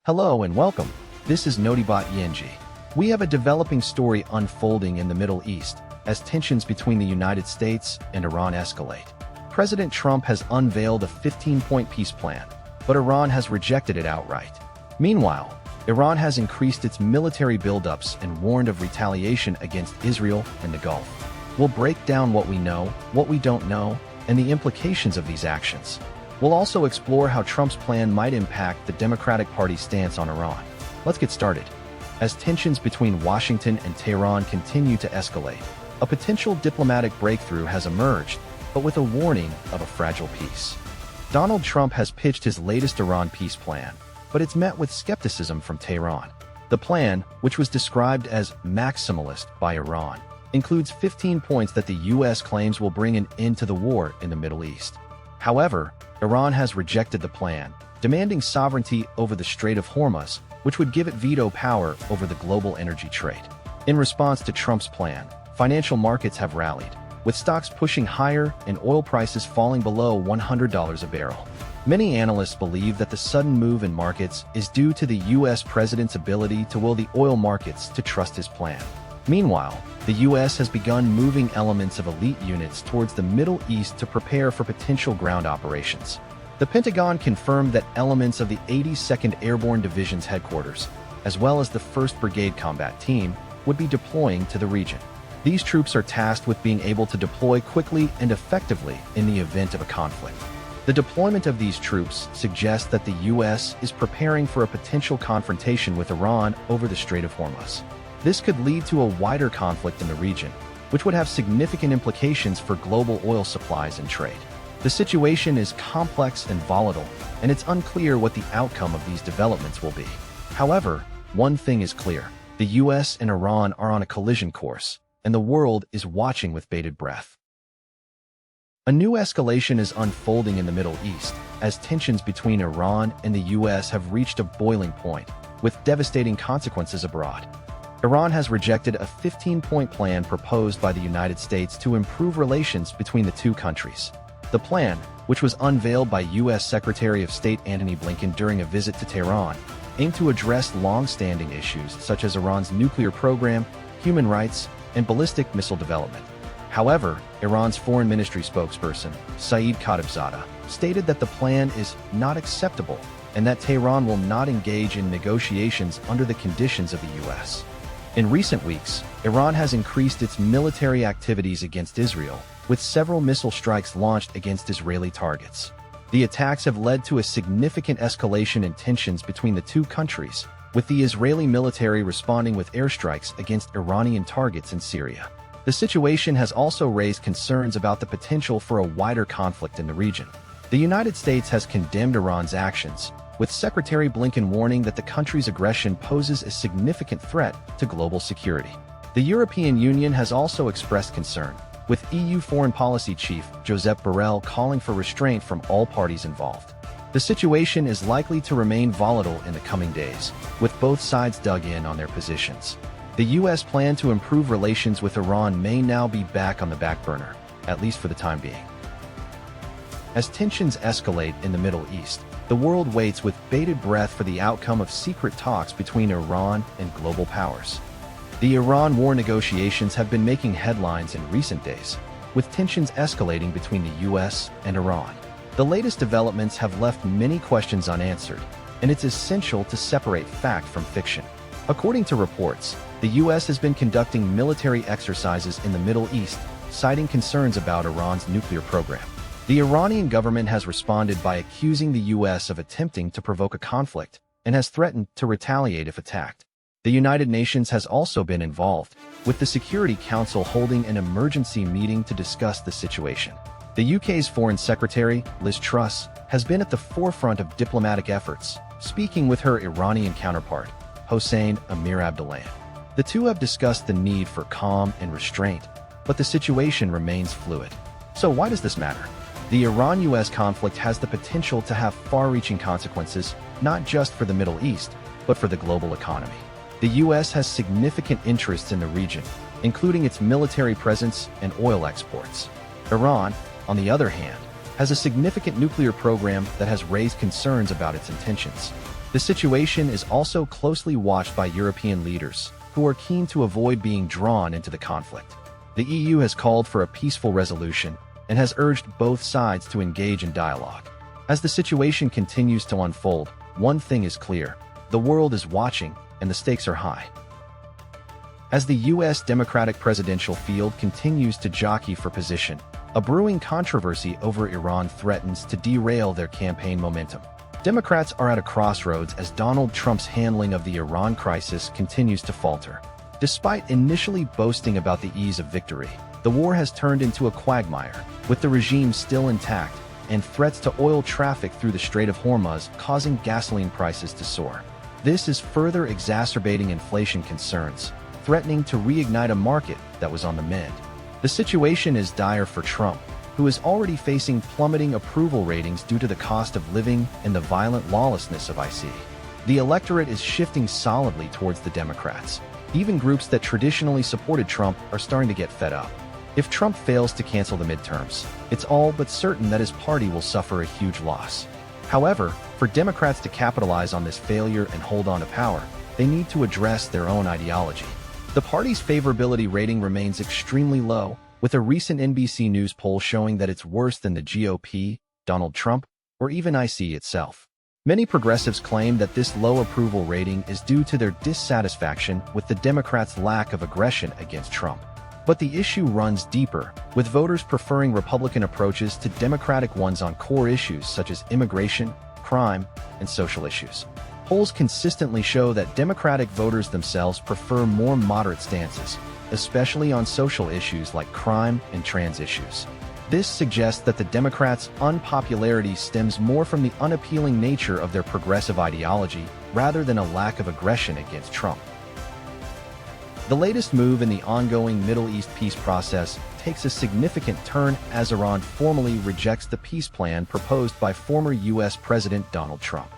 Hello and welcome. This is Notibot Yenji. We have a developing story unfolding in the Middle East as tensions between the United States and Iran escalate. President Trump has unveiled a 15-point peace plan, but Iran has rejected it outright. Meanwhile, Iran has increased its military buildups and warned of retaliation against Israel and the Gulf. We'll break down what we know, what we don't know, and the implications of these actions. We'll also explore how Trump's plan might impact the Democratic Party's stance on Iran. Let's get started. As tensions between Washington and Tehran continue to escalate, a potential diplomatic breakthrough has emerged, but with a warning of a fragile peace. Donald Trump has pitched his latest Iran peace plan, but it's met with skepticism from Tehran. The plan, which was described as maximalist by Iran, includes 15 points that the U.S. claims will bring an end to the war in the Middle East. However, Iran has rejected the plan, demanding sovereignty over the Strait of Hormuz, which would give it veto power over the global energy trade. In response to Trump's plan, financial markets have rallied, with stocks pushing higher and oil prices falling below $100 a barrel. Many analysts believe that the sudden move in markets is due to the U.S. president's ability to will the oil markets to trust his plan. Meanwhile, the U.S. has begun moving elements of elite units towards the Middle East to prepare for potential ground operations. The Pentagon confirmed that elements of the 82nd Airborne Division's headquarters, as well as the 1st Brigade Combat Team, would be deploying to the region. These troops are tasked with being able to deploy quickly and effectively in the event of a conflict. The deployment of these troops suggests that the U.S. is preparing for a potential confrontation with Iran over the Strait of Hormuz. This could lead to a wider conflict in the region, which would have significant implications for global oil supplies and trade. The situation is complex and volatile, and it's unclear what the outcome of these developments will be. However, one thing is clear: the U.S. and Iran are on a collision course, and the world is watching with bated breath. A new escalation is unfolding in the Middle East, as tensions between Iran and the U.S. have reached a boiling point, with devastating consequences abroad. Iran has rejected a 15-point plan proposed by the United States to improve relations between the two countries. The plan, which was unveiled by U.S. Secretary of State Antony Blinken during a visit to Tehran, aimed to address long-standing issues such as Iran's nuclear program, human rights, and ballistic missile development. However, Iran's foreign ministry spokesperson, Saeed Khatibzadeh, stated that the plan is not acceptable and that Tehran will not engage in negotiations under the conditions of the U.S. In recent weeks, Iran has increased its military activities against Israel, with several missile strikes launched against Israeli targets. The attacks have led to a significant escalation in tensions between the two countries, with the Israeli military responding with airstrikes against Iranian targets in Syria. The situation has also raised concerns about the potential for a wider conflict in the region. The United States has condemned Iran's actions, with Secretary Blinken warning that the country's aggression poses a significant threat to global security. The European Union has also expressed concern, with EU Foreign Policy Chief Josep Borrell calling for restraint from all parties involved. The situation is likely to remain volatile in the coming days, with both sides dug in on their positions. The U.S. plan to improve relations with Iran may now be back on the back burner, at least for the time being. As tensions escalate in the Middle East, the world waits with bated breath for the outcome of secret talks between Iran and global powers. The Iran war negotiations have been making headlines in recent days, with tensions escalating between the U.S. and Iran. The latest developments have left many questions unanswered, and it's essential to separate fact from fiction. According to reports, the U.S. has been conducting military exercises in the Middle East, citing concerns about Iran's nuclear program. The Iranian government has responded by accusing the U.S. of attempting to provoke a conflict and has threatened to retaliate if attacked. The United Nations has also been involved, with the Security Council holding an emergency meeting to discuss the situation. The UK's Foreign Secretary, Liz Truss, has been at the forefront of diplomatic efforts, speaking with her Iranian counterpart, Hossein Amir-Abdollahian. The two have discussed the need for calm and restraint, but the situation remains fluid. So why does this matter? The Iran-US conflict has the potential to have far-reaching consequences, not just for the Middle East, but for the global economy. The U.S. has significant interests in the region, including its military presence and oil exports. Iran, on the other hand, has a significant nuclear program that has raised concerns about its intentions. The situation is also closely watched by European leaders, who are keen to avoid being drawn into the conflict. The EU has called for a peaceful resolution and has urged both sides to engage in dialogue. As the situation continues to unfold, one thing is clear: the world is watching and the stakes are high. As the U.S. Democratic presidential field continues to jockey for position, a brewing controversy over Iran threatens to derail their campaign momentum. Democrats are at a crossroads as Donald Trump's handling of the Iran crisis continues to falter. Despite initially boasting about the ease of victory, the war has turned into a quagmire, with the regime still intact and threats to oil traffic through the Strait of Hormuz causing gasoline prices to soar. This is further exacerbating inflation concerns, threatening to reignite a market that was on the mend. The situation is dire for Trump, who is already facing plummeting approval ratings due to the cost of living and the violent lawlessness of IC. The electorate is shifting solidly towards the Democrats. Even groups that traditionally supported Trump are starting to get fed up. If Trump fails to cancel the midterms, it's all but certain that his party will suffer a huge loss. However, for Democrats to capitalize on this failure and hold on to power, they need to address their own ideology. The party's favorability rating remains extremely low, with a recent NBC News poll showing that it's worse than the GOP, Donald Trump, or even IC itself. Many progressives claim that this low approval rating is due to their dissatisfaction with the Democrats' lack of aggression against Trump. But the issue runs deeper, with voters preferring Republican approaches to Democratic ones on core issues such as immigration, crime, and social issues. Polls consistently show that Democratic voters themselves prefer more moderate stances, especially on social issues like crime and trans issues. This suggests that the Democrats' unpopularity stems more from the unappealing nature of their progressive ideology rather than a lack of aggression against Trump. The latest move in the ongoing Middle East peace process takes a significant turn as Iran formally rejects the peace plan proposed by former U.S. President Donald Trump.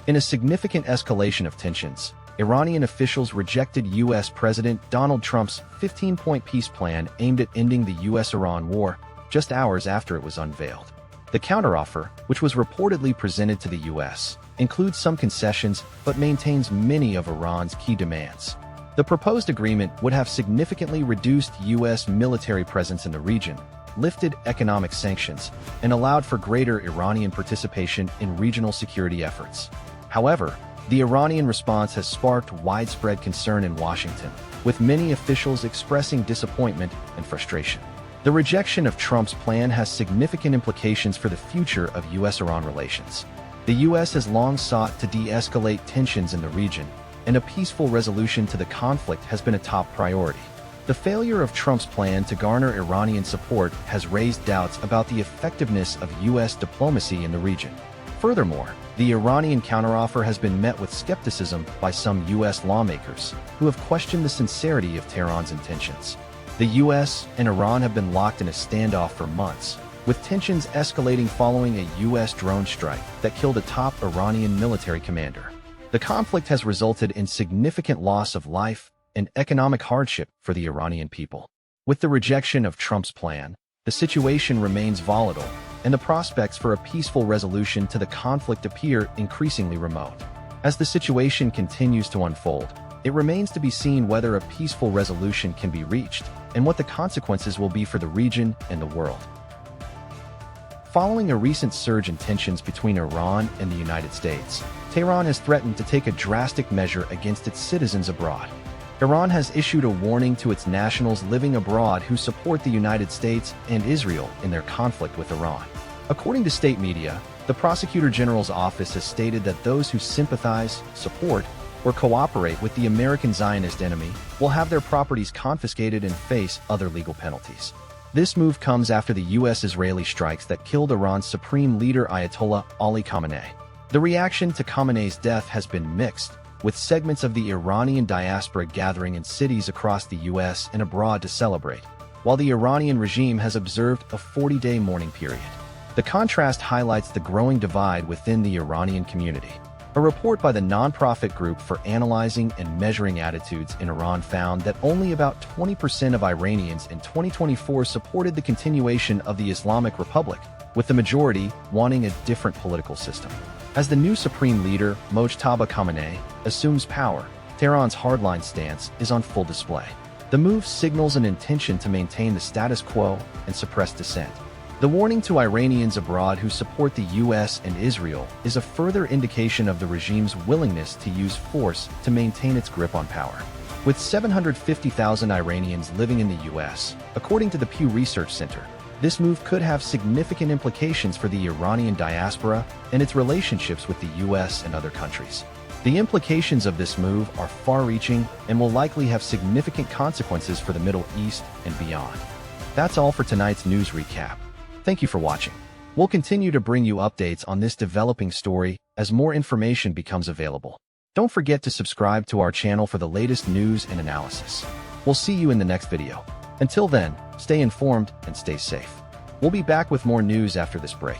In a significant escalation of tensions, Iranian officials rejected U.S. President Donald Trump's 15-point peace plan aimed at ending the U.S.-Iran war just hours after it was unveiled. The counteroffer, which was reportedly presented to the U.S., includes some concessions but maintains many of Iran's key demands. The proposed agreement would have significantly reduced U.S. military presence in the region, lifted economic sanctions, and allowed for greater Iranian participation in regional security efforts. However, the Iranian response has sparked widespread concern in Washington, with many officials expressing disappointment and frustration. The rejection of Trump's plan has significant implications for the future of U.S.-Iran relations. The U.S. has long sought to de-escalate tensions in the region, and a peaceful resolution to the conflict has been a top priority. The failure of Trump's plan to garner Iranian support has raised doubts about the effectiveness of U.S. diplomacy in the region. Furthermore, the Iranian counteroffer has been met with skepticism by some U.S. lawmakers, who have questioned the sincerity of Tehran's intentions. The U.S. and Iran have been locked in a standoff for months, with tensions escalating following a U.S. drone strike that killed a top Iranian military commander. The conflict has resulted in significant loss of life and economic hardship for the Iranian people. With the rejection of Trump's plan, the situation remains volatile, and the prospects for a peaceful resolution to the conflict appear increasingly remote. As the situation continues to unfold, it remains to be seen whether a peaceful resolution can be reached and what the consequences will be for the region and the world. Following a recent surge in tensions between Iran and the United States, Tehran has threatened to take a drastic measure against its citizens abroad. Iran has issued a warning to its nationals living abroad who support the United States and Israel in their conflict with Iran. According to state media, the Prosecutor General's office has stated that those who sympathize, support, or cooperate with the American Zionist enemy will have their properties confiscated and face other legal penalties. This move comes after the U.S.-Israeli strikes that killed Iran's supreme leader Ayatollah Ali Khamenei. The reaction to Khamenei's death has been mixed, with segments of the Iranian diaspora gathering in cities across the U.S. and abroad to celebrate, while the Iranian regime has observed a 40-day mourning period. The contrast highlights the growing divide within the Iranian community. A report by the nonprofit group for analyzing and measuring attitudes in Iran found that only about 20% of Iranians in 2024 supported the continuation of the Islamic Republic, with the majority wanting a different political system. As the new supreme leader, Mojtaba Khamenei, assumes power, Tehran's hardline stance is on full display. The move signals an intention to maintain the status quo and suppress dissent. The warning to Iranians abroad who support the US and Israel is a further indication of the regime's willingness to use force to maintain its grip on power. With 750,000 Iranians living in the US, according to the Pew Research Center, this move could have significant implications for the Iranian diaspora and its relationships with the US and other countries. The implications of this move are far-reaching and will likely have significant consequences for the Middle East and beyond. That's all for tonight's news recap. Thank you for watching. We'll continue to bring you updates on this developing story as more information becomes available. Don't forget to subscribe to our channel for the latest news and analysis. We'll see you in the next video. Until then, stay informed and stay safe. We'll be back with more news after this break.